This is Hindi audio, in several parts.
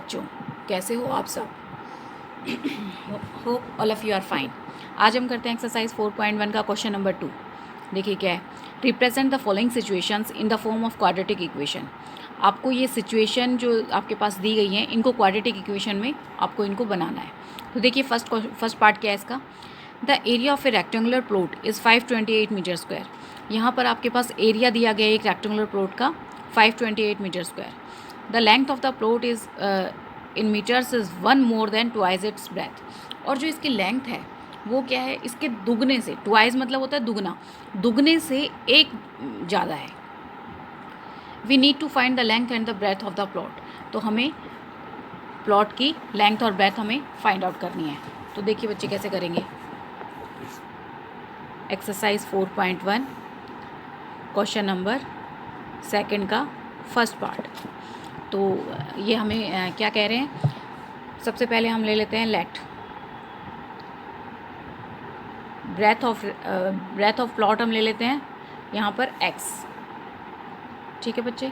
बच्चों, कैसे हो आप सब? Hope all of you are fine. आज हम करते हैं एक्सरसाइज 4.1 का क्वेश्चन नंबर 2। देखिए क्या है, represent the following situations in the form of quadratic equation. आपको ये सिचुएशन जो आपके पास दी गई हैं, इनको क्वाड्रेटिक इक्वेशन में आपको इनको बनाना है। तो देखिए फर्स्ट पार्ट क्या है इसका। The area of a rectangular plot is 528 metre square. यहाँ पर आपके पास एरिया दिया गया है एक रेक्टेंगुलर प्लॉट का 528 metre square. The length of the plot is in metres is 1 more than twice its breadth. और जो इसकी लेंथ है वो क्या है, इसके दुगने से, ट्वाइस मतलब होता है दुगना, दुगने से एक ज़्यादा है। We need to find the length and the breadth of the plot. तो हमें प्लॉट की लेंथ और ब्रेथ हमें फाइंड आउट करनी है। तो देखिए बच्चे कैसे करेंगे। एक्सरसाइज 4.1 क्वेश्चन नंबर 2 का फर्स्ट पार्ट। तो ये हमें क्या कह रहे हैं, सबसे पहले हम ले लेते हैं लेट ब्रेथ ऑफ प्लॉट हम ले लेते हैं यहाँ पर x। ठीक है बच्चे,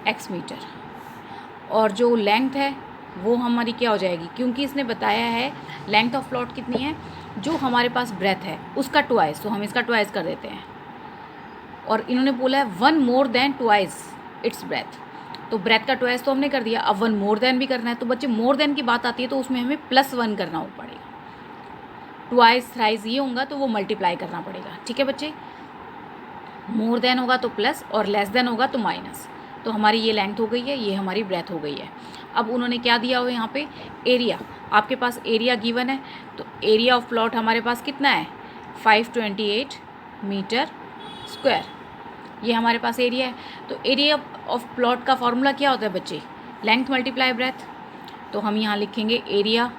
x मीटर। और जो लेंथ है वो हमारी क्या हो जाएगी, क्योंकि इसने बताया है लेंथ ऑफ प्लॉट कितनी है, जो हमारे पास ब्रेथ है उसका ट्वाइस, तो हम इसका ट्वाइस कर देते हैं। और इन्होंने बोला है 1 more than twice its breath, तो ब्रेथ का ट्वाइस तो हमने कर दिया, अब 1 मोर देन भी करना है। तो बच्चे मोर देन की बात आती है तो उसमें हमें +1 करना पड़ेगा। ट्वाइस थ्राइस ये होगा तो वो मल्टीप्लाई करना पड़ेगा। ठीक है बच्चे, मोर देन होगा तो प्लस और लेस देन होगा तो माइनस। तो हमारी ये लेंथ हो गई है, ये हमारी ब्रेथ हो गई है। अब उन्होंने क्या दिया हुआ है यहाँ पे, एरिया। आपके पास एरिया गिवन है, तो एरिया ऑफ प्लॉट हमारे पास कितना है, 528 मीटर स्क्वायर। ये हमारे पास एरिया है। तो एरिया ऑफ प्लॉट का फॉर्मूला क्या होता है बच्चे, लेंथ मल्टीप्लाई ब्रेथ। तो हम यहाँ लिखेंगे एरिया,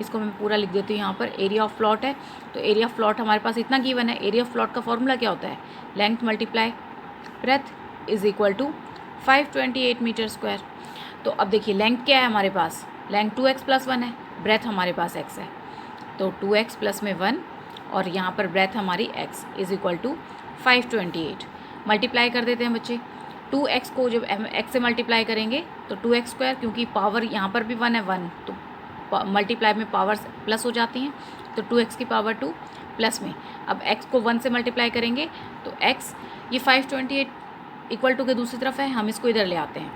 इसको मैं पूरा लिख देती हूँ यहाँ पर, एरिया ऑफ प्लॉट है। तो एरिया ऑफ प्लॉट हमारे पास इतना गिवन है। एरिया ऑफ प्लॉट का फॉर्मूला क्या होता है, length multiply breadth is equal to 528 metre square. तो अब देखिए लेंथ क्या है हमारे पास, लेंथ 2x + 1 है, ब्रेथ हमारे पास x है। तो 2x + में 1 और यहाँ पर ब्रेथ हमारी x is equal to 528। Multiply कर देते हैं बच्चे। 2x को जब x से मल्टीप्लाई करेंगे तो 2x², क्योंकि पावर यहाँ पर भी 1 है, 1 तो मल्टीप्लाई में पावर प्लस हो जाती हैं, तो 2x की पावर 2 प्लस में। अब x को 1 से मल्टीप्लाई करेंगे तो x, ये 528 इक्वल टू के दूसरी तरफ है, हम इसको इधर ले आते हैं।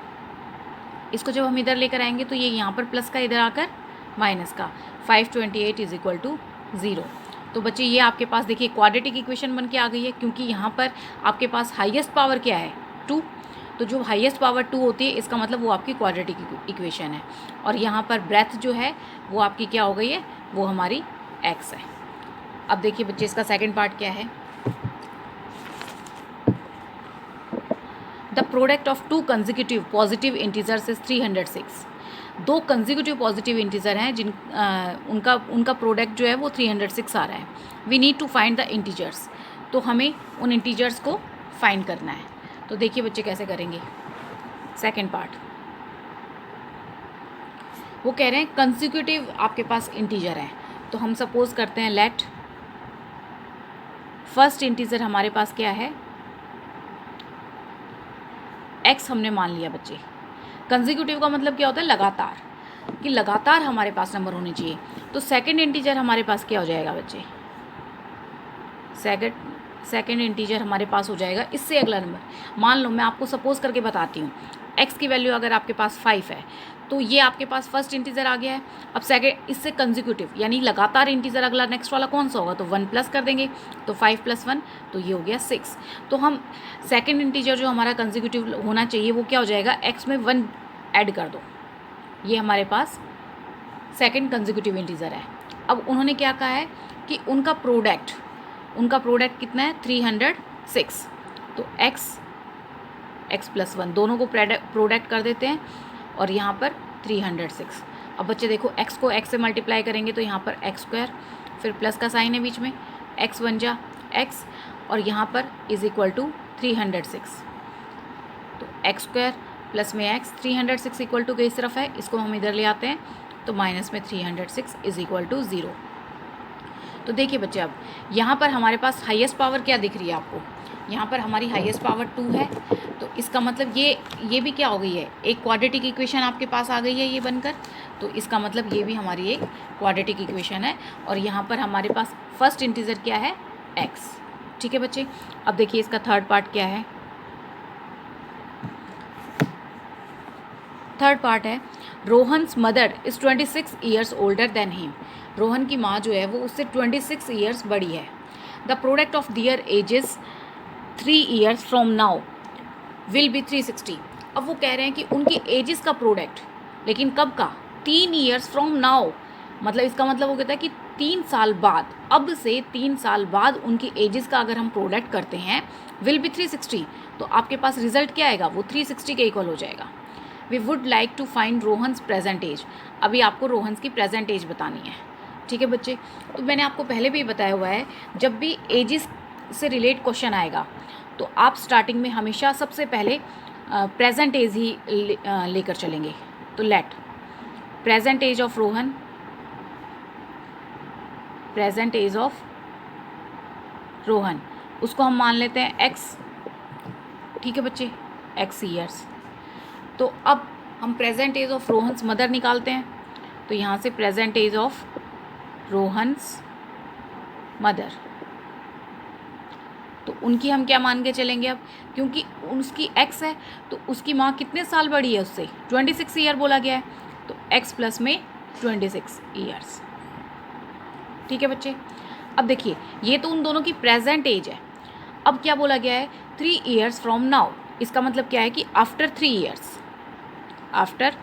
इसको जब हम इधर लेकर आएंगे तो ये यहाँ पर प्लस का, इधर आकर माइनस का, 528 इज इक्वल टू 0। तो बच्चे ये आपके पास देखिए क्वाड्रेटिक इक्वेशन बन के आ गई है, क्योंकि यहाँ पर आपके पास हाईएस्ट पावर क्या है, 2। तो जो हाईएस्ट पावर 2 होती है, इसका मतलब वो आपकी क्वाड्रेटिक इक्वेशन है। और यहाँ पर ब्रेथ जो है वो आपकी क्या हो गई है, वो हमारी x है। अब देखिए बच्चे इसका सेकंड पार्ट क्या है। The product of 2 consecutive positive integers is 306। 2 consecutive positive integer हैं जिन उनका प्रोडक्ट जो है वो 306 आ रहा है। We need to find the integers. तो हमें उन इंटीजर्स को फाइंड करना है। तो देखिए बच्चे कैसे करेंगे। सेकंड पार्ट, वो कह रहे हैं कंसेक्यूटिव आपके पास इंटीजर है। तो हम सपोज करते हैं लेट फर्स्ट इंटीजर हमारे पास क्या है, x हमने मान लिया बच्चे। कंसेक्यूटिव का मतलब क्या होता है, लगातार, कि लगातार हमारे पास नंबर होने चाहिए। तो सेकंड इंटीजर हमारे पास क्या हो जाएगा बच्चे, सेकंड इंटीजर हमारे पास हो जाएगा इससे अगला नंबर। मान लो मैं आपको सपोज करके बताती हूँ, x की वैल्यू अगर आपके पास 5 है तो ये आपके पास फर्स्ट इंटीजर आ गया है। अब सेकंड, इससे कंसेक्यूटिव यानी लगातार इंटीजर अगला नेक्स्ट वाला कौन सा होगा, तो 1 प्लस कर देंगे, तो 5 + 1 तो ये हो गया 6। तो हम सेकंड इंटीजर जो हमारा कंसेक्यूटिव होना चाहिए वो क्या हो जाएगा, x में 1 ऐड कर दो, ये हमारे पास सेकंड कंसेक्यूटिव इंटीजर है। अब उन्होंने क्या कहा है कि उनका प्रोडक्ट कितना है, 306। तो x + 1 दोनों को प्रोडक्ट कर देते हैं और यहाँ पर 306। अब बच्चे देखो x को x से मल्टीप्लाई करेंगे तो यहाँ पर x², फिर प्लस का साइन है बीच में, x बन जा x और यहाँ पर इज इक्वल टू 306। तो x² प्लस में x, 306 इक्वल टू किस तरफ है, इसको हम इधर ले आते हैं, तो माइनस में 306 इज इक्वल टू 0। तो देखिए बच्चे अब यहाँ पर हमारे पास हाईएस्ट पावर क्या दिख रही है आपको, यहाँ पर हमारी हाईएस्ट पावर 2 है, तो इसका मतलब ये भी क्या हो गई है, एक क्वाड्रेटिक इक्वेशन आपके पास आ गई है ये बनकर। तो इसका मतलब ये भी हमारी एक क्वाड्रेटिक इक्वेशन है। और यहाँ पर हमारे पास फर्स्ट इंटीजर क्या है, x। ठीक है बच्चे, अब देखिए इसका थर्ड पार्ट क्या है। थर्ड पार्ट है, Rohan's mother is 26 years older than him. Rohan की माँ जो है वो उससे 26 ईयर्स बड़ी है। The product of their ages 3 years from now will be 360। अब वो कह रहे हैं कि उनकी एजेस का प्रोडक्ट, लेकिन कब का, 3 ईयर्स फ्रॉम नाउ, मतलब इसका मतलब वो कहता है कि 3 साल बाद, अब से 3 साल बाद उनकी एजेस का अगर हम प्रोडक्ट करते हैं विल बी 360, तो आपके पास रिजल्ट क्या आएगा, वो 360 के इक्वल हो जाएगा। We would like to find Rohan's present age. अभी आपको रोहन्स की प्रेजेंट एज बतानी है। ठीक है बच्चे, तो मैंने आपको पहले भी बताया हुआ है, जब भी एजेस से रिलेट क्वेश्चन आएगा तो आप स्टार्टिंग में हमेशा सबसे पहले प्रेजेंट एज ही लेकर चलेंगे। तो let present age of Rohan, present age of Rohan, उसको हम मान लेते हैं x। ठीक है बच्चे, x ईयर्स। तो अब हम present age of Rohan's mother निकालते हैं। तो यहाँ से present age of Rohan's mother, तो उनकी हम क्या मान के चलेंगे अब, क्योंकि उसकी x है तो उसकी माँ कितने साल बड़ी है उससे, 26 ईयर बोला गया है, तो x प्लस में 26 ईयर्स। ठीक है बच्चे, अब देखिए ये तो उन दोनों की प्रेजेंट एज है। अब क्या बोला गया है, 3 ईयर्स फ्रॉम नाउ, इसका मतलब क्या है कि आफ्टर 3 ईयर्स, आफ्टर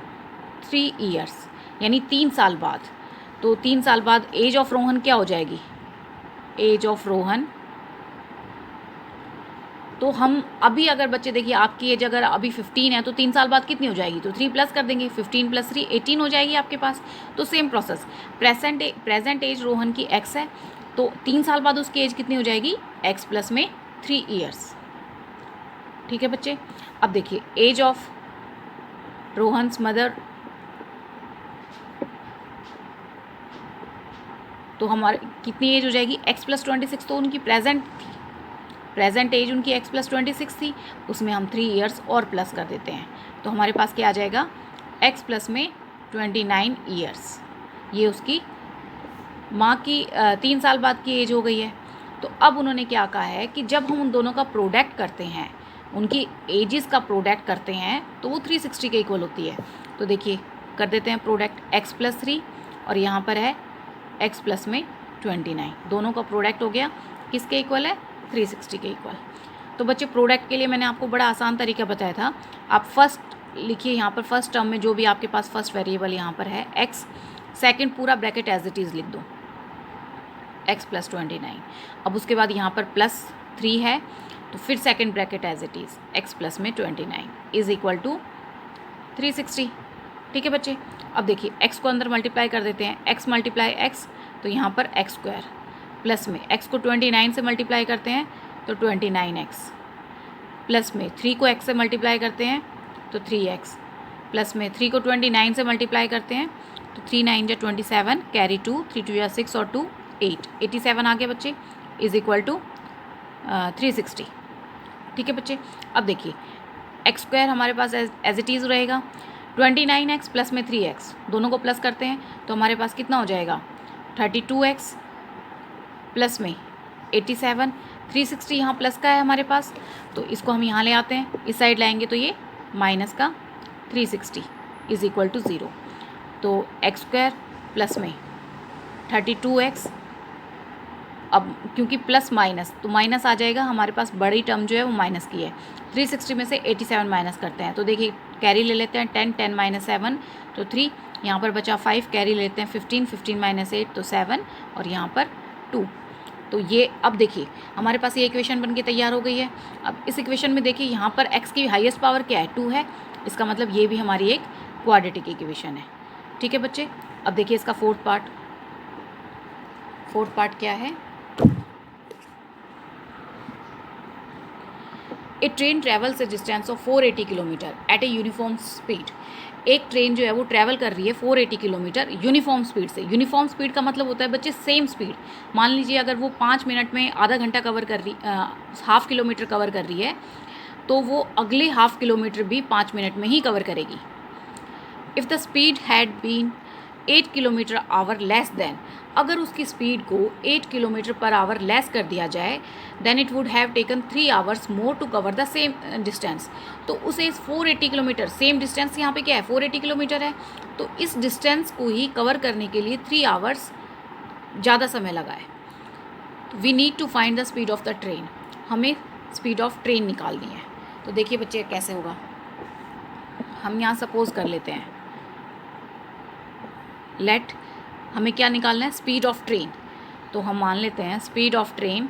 3 ईयर्स यानी 3 साल बाद। तो 3 साल बाद एज ऑफ रोहन क्या हो जाएगी, एज ऑफ रोहन। तो हम अभी अगर बच्चे देखिए आपकी एज अगर अभी 15 है तो 3 साल बाद कितनी हो जाएगी, तो 3 प्लस कर देंगे, 15 प्लस 3 18 हो जाएगी आपके पास। तो same process, present age Rohan की x है, तो 3 साल बाद उसकी एज कितनी हो जाएगी, x प्लस में 3 ईयर्स। ठीक है बच्चे, अब देखिए एज ऑफ रोहन्स मदर, तो हमारे कितनी एज हो जाएगी, x प्लस 26, तो उनकी प्रेजेंट थी, प्रेजेंट एज उनकी x प्लस 26 थी, उसमें हम 3 ईयर्स और प्लस कर देते हैं, तो हमारे पास क्या आ जाएगा, x प्लस में 29 ईयर्स। ये उसकी माँ की 3 साल बाद की एज हो गई है। तो अब उन्होंने क्या कहा है कि जब हम उन दोनों का प्रोडक्ट करते हैं, उनकी एजेस का प्रोडक्ट करते हैं, तो वो 360 के इक्वल होती है। तो देखिए कर देते हैं प्रोडक्ट, x प्लस 3 और यहाँ पर है x प्लस में 29, दोनों का प्रोडक्ट हो गया, किसके इक्वल है, 360 के इक्वल। तो बच्चे प्रोडक्ट के लिए मैंने आपको बड़ा आसान तरीका बताया था। आप फर्स्ट लिखिए, यहाँ पर फर्स्ट टर्म में जो भी आपके पास फर्स्ट वेरिएबल यहाँ पर है x, सेकंड पूरा ब्रैकेट एज इट इज़ लिख दो, x प्लस 29। अब उसके बाद यहाँ पर प्लस 3 है, तो फिर second bracket age it is x plus में 29 इज़ इक्वल टू 360। ठीक है बच्चे, अब देखिए x को अंदर मल्टीप्लाई कर देते हैं, x मल्टीप्लाई x, तो यहाँ पर x स्क्वायर प्लस में x को 29 से मल्टीप्लाई करते हैं तो 29x, प्लस में 3 को x से मल्टीप्लाई करते हैं तो 3x, प्लस में 3 को 29 से मल्टीप्लाई करते हैं तो 3 9 जा 27, कैरी 2, 3 2 जा 6 और 2 8, 87 आ गए बच्चे, इज़ इक्वल टू 360। ठीक है बच्चे, अब देखिए x स्क्वायर हमारे पास एज इट इज़ रहेगा, 29x प्लस में 3x, दोनों को प्लस करते हैं तो हमारे पास कितना हो जाएगा, 32x प्लस में 87, 360 यहाँ प्लस का है हमारे पास, तो इसको हम यहाँ ले आते हैं, इस साइड लाएंगे तो ये माइनस का 360 इज़ इक्वल टू 0। तो x स्क्वायर प्लस में 32x, अब क्योंकि प्लस माइनस तो माइनस आ जाएगा, हमारे पास बड़ी टर्म जो है वो माइनस की है, 360 में से 87 माइनस करते हैं, तो देखिए कैरी ले लेते हैं 10, 10 माइनस 7 तो 3, यहाँ पर बचा 5, कैरी लेते हैं 15, 15 माइनस 8 तो 7 और यहाँ पर 2। तो ये अब देखिए हमारे पास ये इक्वेशन बन के तैयार हो गई है। अब इस इक्वेशन में देखिए यहाँ पर x की हाईएस्ट पावर क्या है, 2 है, इसका मतलब ये भी हमारी एक क्वाड्रेटिक इक्वेशन है। ठीक है बच्चे, अब देखिए इसका फोर्थ पार्ट क्या है, a train travels a distance of 480 kilometre at a uniform speed. एक ट्रेन जो है वो ट्रैवल कर रही है 480 किलोमीटर यूनिफॉर्म स्पीड से। यूनिफॉर्म स्पीड का मतलब होता है बच्चे सेम स्पीड। मान लीजिए अगर वो 5 मिनट में आधा घंटा कवर कर रही, हाफ किलोमीटर कवर कर रही है, तो वो अगले हाफ किलोमीटर भी 5 मिनट में ही कवर करेगी। If the speed had been 8 kilometre hour less than, अगर उसकी स्पीड को 8 किलोमीटर पर आवर लेस कर दिया जाए, then it would have taken 3 hours more to cover the same distance. तो उसे 480 किलोमीटर, सेम डिस्टेंस यहाँ पे क्या है 480 किलोमीटर है, तो इस डिस्टेंस को ही कवर करने के लिए 3 आवर्स ज़्यादा समय लगा है। We need to find the speed of the train, हमें स्पीड ऑफ ट्रेन निकालनी है। तो देखिए बच्चे कैसे होगा, हम यहाँ सपोज कर लेते हैं, लेट हमें क्या निकालना है, स्पीड ऑफ ट्रेन। तो हम मान लेते हैं speed of train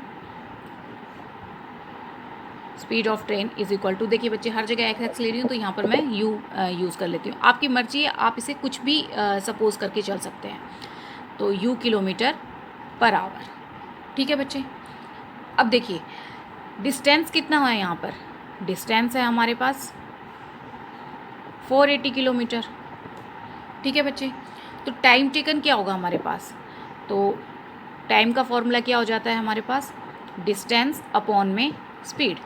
is equal to, देखिए बच्चे हर जगह एक्स ले रही हूँ तो यहाँ पर मैं यू यूज़ कर लेती हूँ, आपकी मर्जी है, आप इसे कुछ भी सपोज करके चल सकते हैं। तो यू किलोमीटर पर आवर, ठीक है बच्चे। अब देखिए डिस्टेंस कितना है, यहाँ पर डिस्टेंस है हमारे पास 480 किलोमीटर, ठीक है बच्चे। तो टाइम टेकन क्या होगा हमारे पास, तो टाइम का फॉर्मूला क्या हो जाता है हमारे पास, डिस्टेंस अपॉन में स्पीड।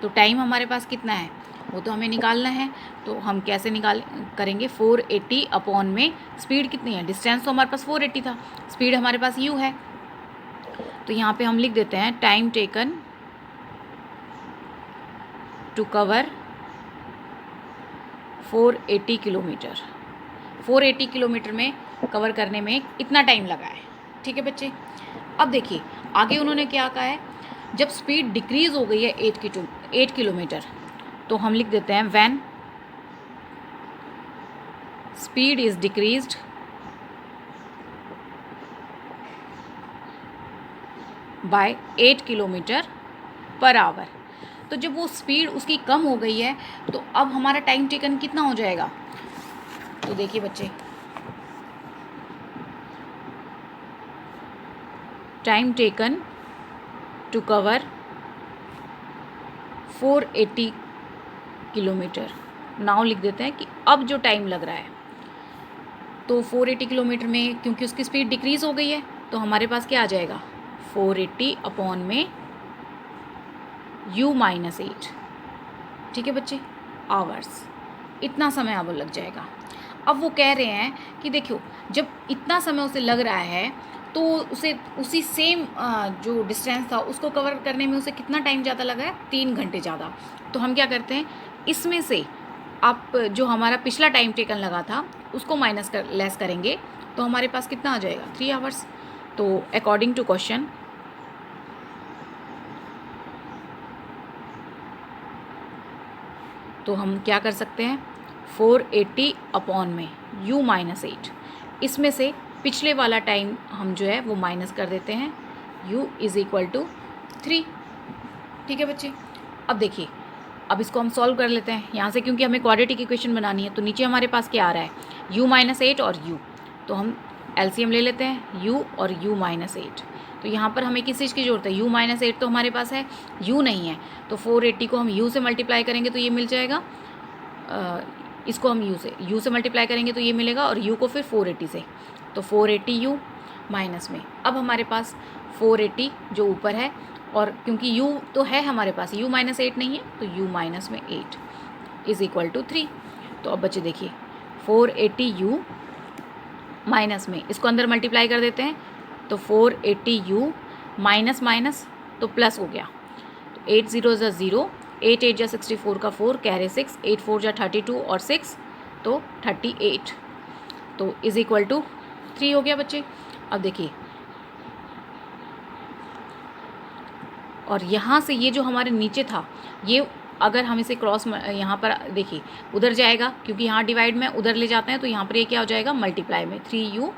तो टाइम हमारे पास कितना है वो तो हमें निकालना है, तो हम कैसे करेंगे, 480 अपॉन में स्पीड कितनी है, डिस्टेंस तो हमारे पास 480 था, स्पीड हमारे पास यू है, तो यहाँ पे हम लिख देते हैं time taken to cover 480 kilometre. 480 kilometre में कवर करने में इतना टाइम लगा है, ठीक है बच्चे। अब देखिए आगे उन्होंने क्या कहा है, जब स्पीड डिक्रीज़ हो गई है 8 किलोमीटर, तो हम लिख देते हैं when speed is decreased bye 8 kilometre per hour. तो जब वो स्पीड उसकी कम हो गई है तो अब हमारा टाइम टेकन कितना हो जाएगा, तो देखिए बच्चे time taken to cover 480 kilometre, now लिख देते हैं कि अब जो टाइम लग रहा है, तो 480 किलोमीटर में क्योंकि उसकी स्पीड डिक्रीज़ हो गई है तो हमारे पास क्या आ जाएगा 480 अपॉन में u-8, ठीक है बच्चे, आवर्स, इतना समय अब लग जाएगा। अब वो कह रहे हैं कि देखो जब इतना समय उसे लग रहा है तो उसे उसी सेम जो डिस्टेंस था उसको कवर करने में उसे कितना टाइम ज़्यादा लगा है, 3 घंटे ज़्यादा। तो हम क्या करते हैं, इसमें से आप जो हमारा पिछला टाइम टेकन लगा था उसको लेस करेंगे तो हमारे पास कितना आ जाएगा 3 आवर्स। तो अकॉर्डिंग टू क्वेश्चन तो हम क्या कर सकते हैं 480 अपॉन में u-8, इसमें से पिछले वाला टाइम हम जो है वो माइनस कर देते हैं, u इज़ इक्वल टू 3, ठीक है बच्चे। अब देखिए अब इसको हम सॉल्व कर लेते हैं यहाँ से, क्योंकि हमें क्वाड्रेटिक इक्वेशन बनानी है। तो नीचे हमारे पास क्या आ रहा है u-8 और u, तो हम एलसीएम ले लेते हैं u और u-8। तो यहाँ पर हमें किस चीज़ की ज़रूरत है, u-8 तो हमारे पास है, u नहीं है, तो 480 को हम u से मल्टीप्लाई करेंगे तो ये मिल जाएगा, इसको हम u से मल्टीप्लाई करेंगे तो ये मिलेगा, और u को फिर 480 से, तो 480 u माइनस में। अब हमारे पास 480 जो ऊपर है, और क्योंकि u तो है हमारे पास, u-8 नहीं है, तो u-8 इज़ इक्वल टू 3। तो अब बच्चे देखिए 480 u माइनस में, इसको अंदर मल्टीप्लाई कर देते हैं, तो 480 u माइनस माइनस तो प्लस हो गया, तो 8 0 ज़ा 0, 8 8 जा 64 का 4 कैरे 6, 8 4 जा 32 और 6 तो 38, तो इज़ इक्वल टू 3 हो गया बच्चे। अब देखिए और यहाँ से ये जो हमारे नीचे था, ये अगर हम इसे क्रॉस यहाँ पर देखिए उधर जाएगा, क्योंकि यहाँ डिवाइड में उधर ले जाते हैं, तो यहाँ पर ये क्या हो जाएगा मल्टीप्लाई में 3u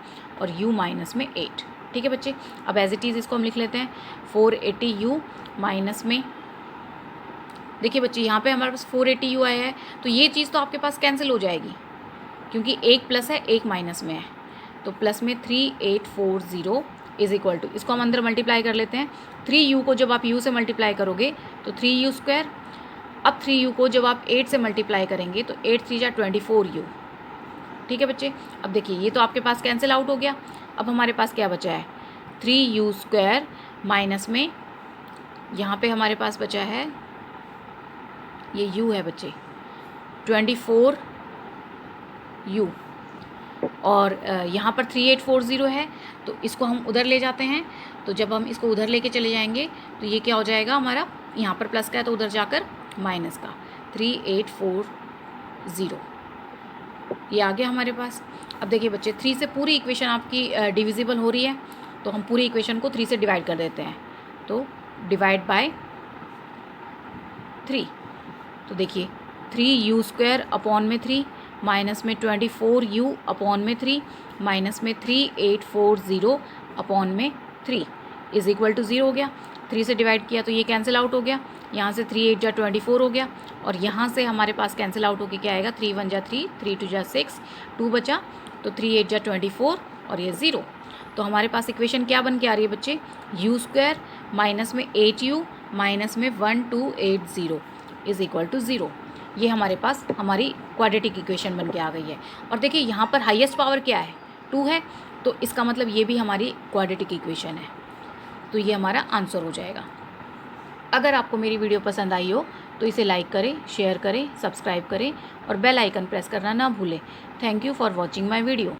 और u माइनस में 8, ठीक है बच्चे। अब एज इट इज़ इसको हम लिख लेते हैं 480 u माइनस में, देखिए बच्चे यहाँ पे हमारे पास 480 u आया है, तो ये चीज़ तो आपके पास कैंसिल हो जाएगी, क्योंकि एक प्लस है एक माइनस में है, तो प्लस में 3840 इज़ इक्वल टू, इसको हम अंदर मल्टीप्लाई कर लेते हैं, 3u को जब आप u से मल्टीप्लाई करोगे तो 3u² अब 3u को जब आप 8 से मल्टीप्लाई करेंगे तो 8 3 जा 24u। ठीक है बच्चे, अब देखिए ये तो आपके पास कैंसिल आउट हो गया। अब हमारे पास क्या बचा है, 3u² माइनस में यहाँ पे हमारे पास बचा है, ये u है बच्चे, 24u, और यहाँ पर 3840 है, तो इसको हम उधर ले जाते हैं। तो जब हम इसको उधर लेके चले जाएंगे तो ये क्या हो जाएगा हमारा, यहाँ पर प्लस का है तो उधर जाकर माइनस का, 3840 ये आ गया हमारे पास। अब देखिए बच्चे 3 से पूरी इक्वेशन आपकी डिविजिबल हो रही है, तो हम पूरी इक्वेशन को 3 से डिवाइड कर देते हैं। तो डिवाइड बाय 3, तो देखिए 3u² अपॉन में 3 माइनस में 24u अपॉन में 3 माइनस में 3840 अपॉन में 3 इज़ इक्वल टू 0 हो गया। 3 से डिवाइड किया तो ये कैंसिल आउट हो गया, यहाँ से 3 8 जा 24 हो गया, और यहाँ से हमारे पास कैंसिल आउट होकर क्या आएगा, 3 1 जा 3, 3 2 जा 6, 2 बचा, तो 3 8 जा 24 और ये 0। तो हमारे पास इक्वेशन क्या बन के आ रही है बच्चे, u² माइनस में 8u माइनस में 1280 इज़ इक्वल टू 0। ये हमारे पास हमारी क्वाड्रेटिक इक्वेशन बन के आ गई है। और देखिए यहाँ पर हाईएस्ट पावर क्या है, 2 है, तो इसका मतलब ये भी हमारी क्वाड्रेटिक इक्वेशन है, तो ये हमारा आंसर हो जाएगा। अगर आपको मेरी वीडियो पसंद आई हो तो इसे लाइक करें, शेयर करें, सब्सक्राइब करें और बेल आइकन प्रेस करना ना भूलें। Thank you for watching my video.